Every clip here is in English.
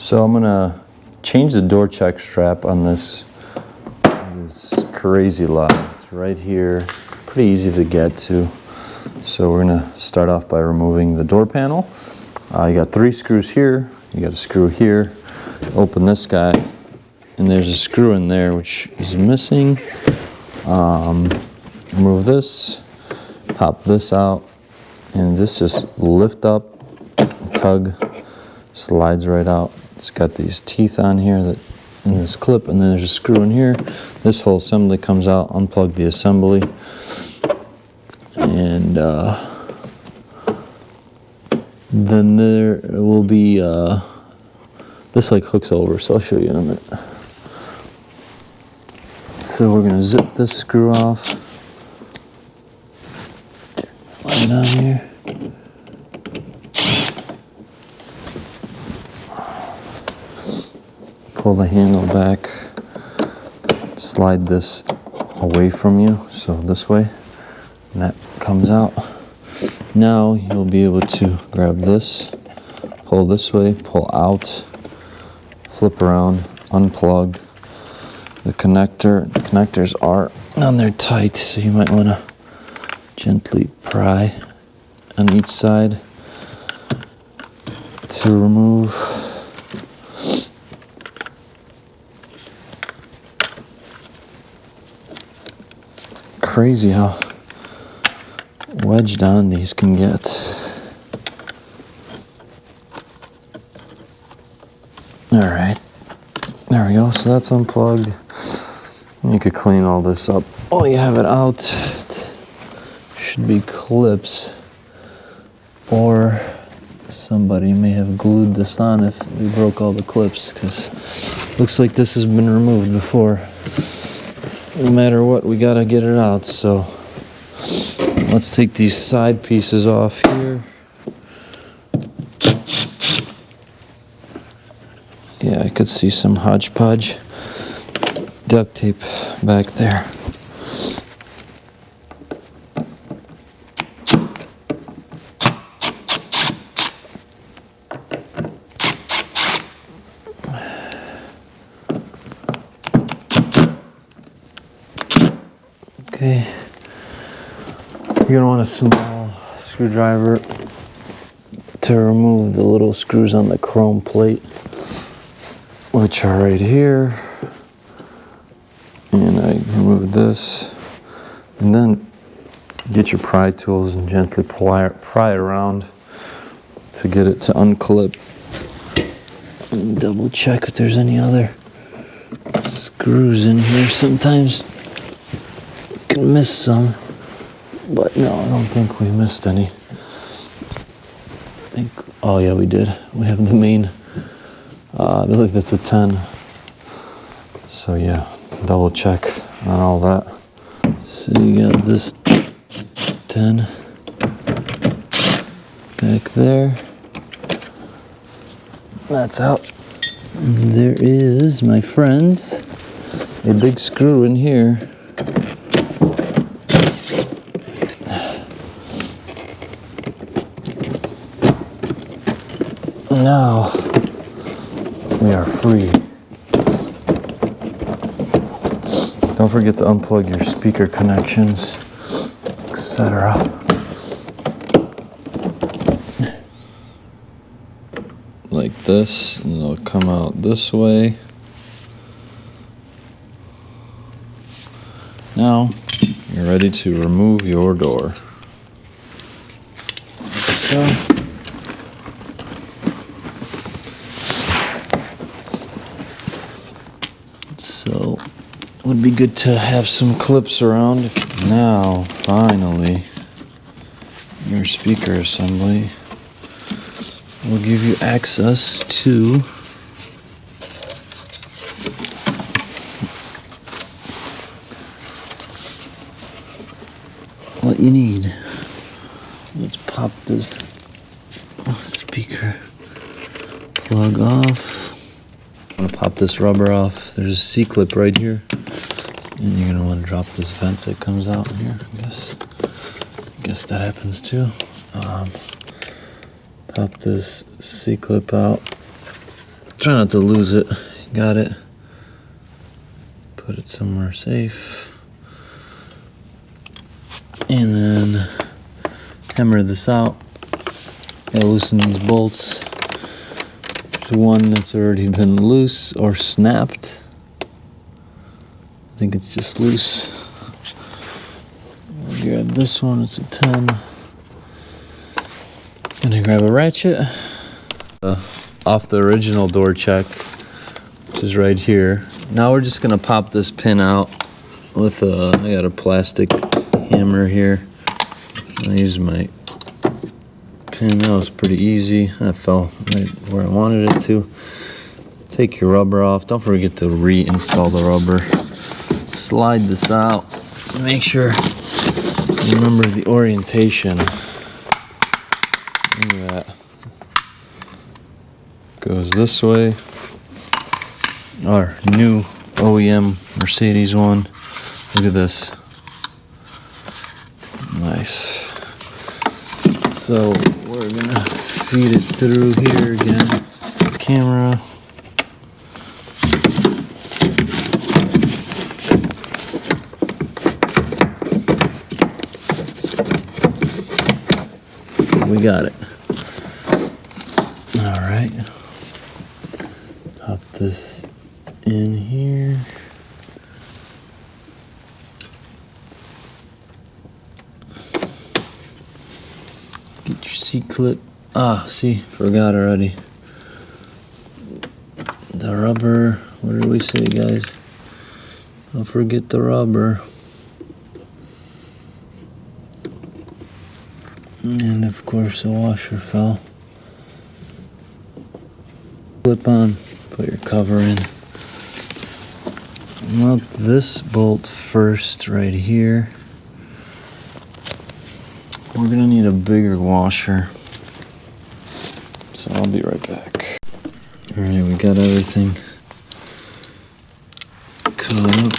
So I'm gonna change the door check strap on this crazy lot. It's right here, pretty easy to get to. So we're gonna start off by removing the door panel. You got 3 screws here, you got a screw here. Open this guy, and there's a screw in there which is missing. Remove this, pop this out, and this just lift up, tug, slides right out. It's got these teeth on here that in this clip, and then there's a screw in here. This whole assembly comes out. Unplug the assembly, and then there will be this like hooks over, so I'll show you in a minute. So we're gonna zip this screw off. Turn it on here. Pull the handle back, slide this away from you, so this way, and that comes out. Now you'll be able to grab this, pull this way, pull out, flip around, unplug the connector. The connectors are on there tight, so you might want to gently pry on each side to remove. Crazy how wedged on these can get. All right, there we go. So that's unplugged. You could clean all this up. Oh, you have it out. Should be clips, or somebody may have glued this on if they broke all the clips, because looks like this has been removed before. No matter what, we gotta get it out. So let's take these side pieces off here. Yeah, I could see some hodgepodge duct tape back there. Okay, you're gonna want a small screwdriver to remove the little screws on the chrome plate, which are right here. And I remove this, and then get your pry tools and gently pry around to get it to unclip. And double check if there's any other screws in here. Sometimes can miss some, but no, I don't think we missed any. Oh yeah, we did. We have the main, look, that's a 10. So yeah, double check on all that. So you got this 10 back there. That's out. And there is, my friends, a big screw in here. Now we are free. Don't forget to unplug your speaker connections, etc. Like this, and it'll come out this way. Now you're ready to remove your door. So, would be good to have some clips around. Now, finally, your speaker assembly will give you access to what you need. Let's pop this speaker plug off. I'm gonna pop this rubber off. There's a C-clip right here. And you're gonna want to drop this vent that comes out in here. I guess that happens too. Pop this C-clip out. Try not to lose it. Got it. Put it somewhere safe. And then hammer this out. Gotta loosen these bolts. There's one that's already been loose or snapped. I think it's just loose. I'll grab this one, it's a 10. Gonna grab a ratchet. Off the original door check, which is right here. Now we're just gonna pop this pin out with I got a plastic hammer here. I use my pin. That was pretty easy. That fell right where I wanted it to. Take your rubber off. Don't forget to reinstall the rubber. Slide this out. Make sure you remember the orientation. Look at that. Goes this way. Our new OEM Mercedes one. Look at this. Nice. So we're gonna feed it through here again. Camera. We got it. All right. Pop this in here. Get your seat clip. Ah, see, forgot already. The rubber. What did we say, guys? Don't forget the rubber. And of course, the washer fell. Clip on. Put your cover in. Mount this bolt first, right here. We're gonna need a bigger washer, so I'll be right back. All right, we got everything caught up.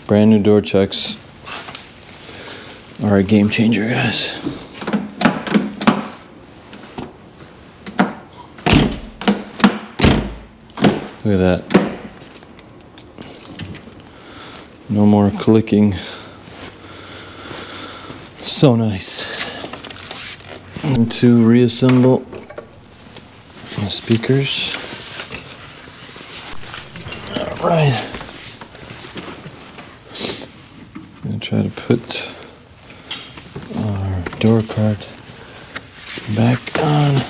Brand new door checks are a game changer, guys. Look at that. No more clicking. So nice. And to reassemble the speakers. All right. I'm gonna try to put our door cart back on.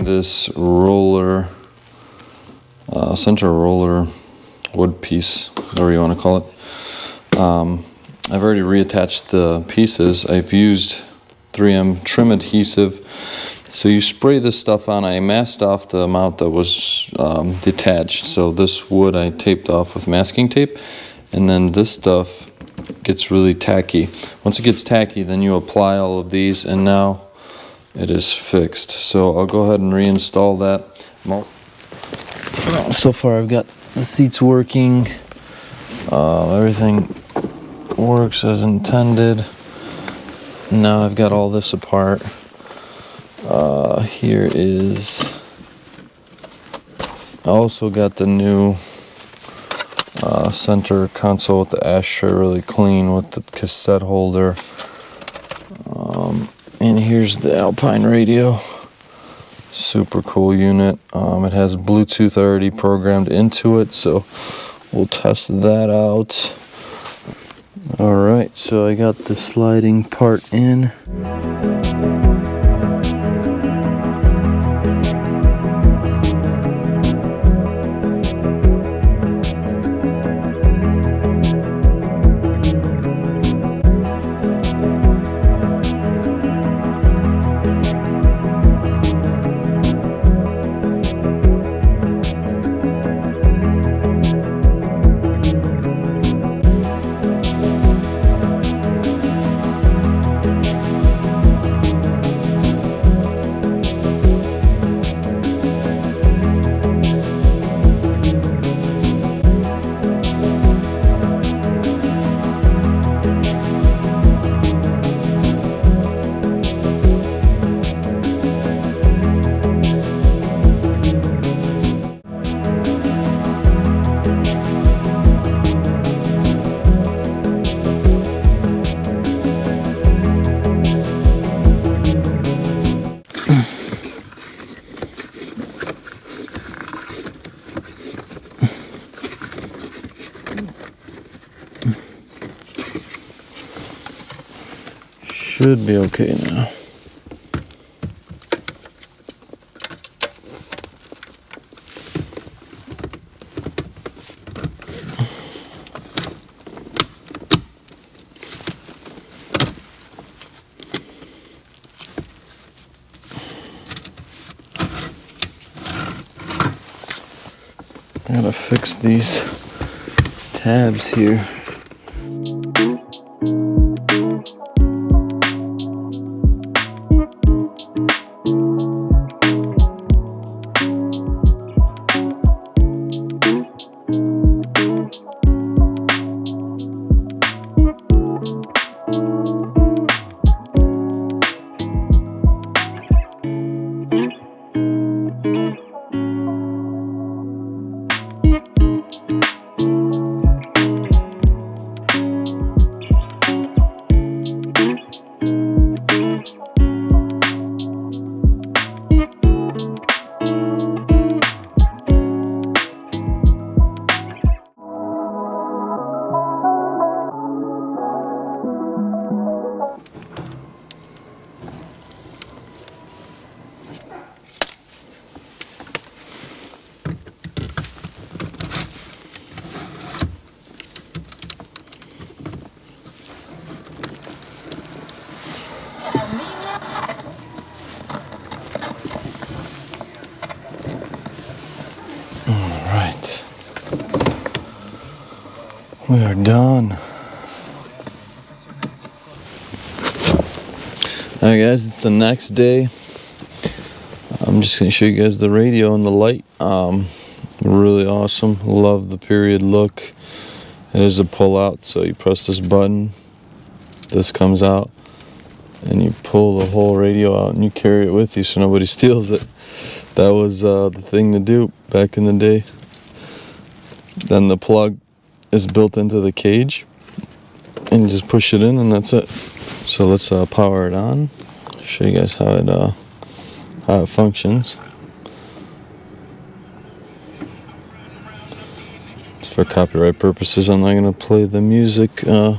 This roller, center roller wood piece, whatever you want to call it. I've already reattached the pieces. I've used 3M trim adhesive. So you spray this stuff on. I masked off the amount that was detached. So this wood I taped off with masking tape. And then this stuff gets really tacky. Once it gets tacky, then you apply all of these, and now it is fixed. So I'll go ahead and reinstall that. So far I've got the seats working. Everything works as intended. Now I've got all this apart. Here is, I also got the new center console with the ashtray really clean with the cassette holder. And here's the Alpine radio. Super cool unit. It has Bluetooth already programmed into it, so we'll test that out. Alright, so I got the sliding part in. Should be okay now. I gotta fix these tabs here. We are done. Alright guys, it's the next day. I'm just going to show you guys the radio and the light. Really awesome. Love the period look. It is a pull-out, so you press this button, this comes out, and you pull the whole radio out and you carry it with you so nobody steals it. That was the thing to do back in the day. Then the plug is built into the cage and you just push it in and that's it. So let's power it on. Show you guys how it functions. It's for copyright purposes. I'm not gonna play the music too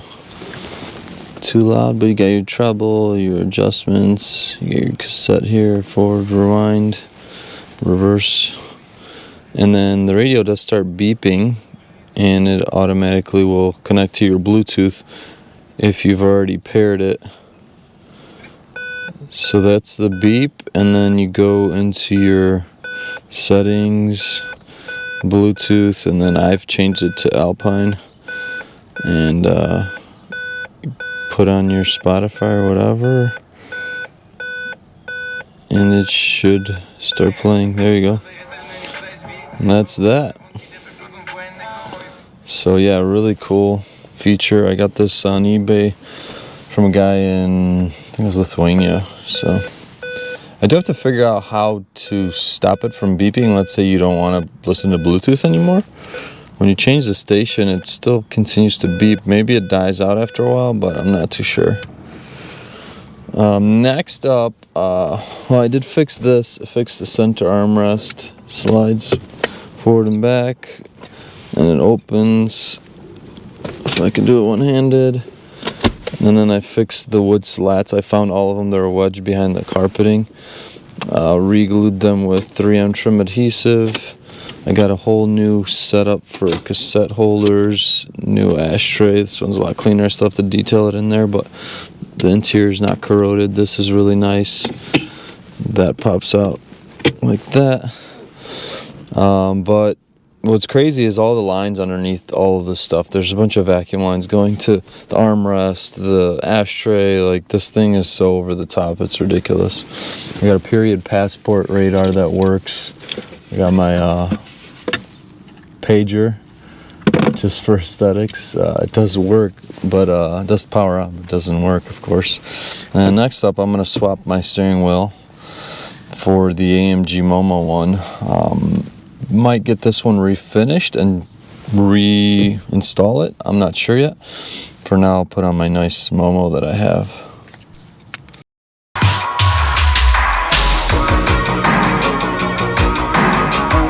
loud, but you got your treble, your adjustments, you get your cassette here, forward, rewind, reverse, and then the radio does start beeping and it automatically will connect to your Bluetooth if you've already paired it. So that's the beep, and then you go into your settings, Bluetooth, and then I've changed it to Alpine, and put on your Spotify or whatever, and it should start playing. There you go. And that's that. So yeah, really cool feature. I got this on eBay from a guy in, I think it was Lithuania. So I do have to figure out how to stop it from beeping. Let's say you don't want to listen to Bluetooth anymore. When you change the station, it still continues to beep. Maybe it dies out after a while, but I'm not too sure. Next up, well, I did fix this. I fixed the center armrest. Slides forward and back, and it opens. If I can do it one-handed. And then I fixed the wood slats. I found all of them that were wedged behind the carpeting. Re-glued them with 3M trim adhesive. I got a whole new setup for cassette holders, new ashtray. This one's a lot cleaner. I still have to detail it in there, but the interior is not corroded. This is really nice. That pops out like that. But what's crazy is all the lines underneath all of this stuff. There's a bunch of vacuum lines going to the armrest, the ashtray. Like, this thing is so over the top. It's ridiculous. I got a period passport radar that works. I got my pager just for aesthetics. It does work, but it does power up. It doesn't work, of course. And next up, I'm going to swap my steering wheel for the AMG Momo one. Might get this one refinished and reinstall it. I'm not sure yet. For now, I'll put on my nice Momo that I have.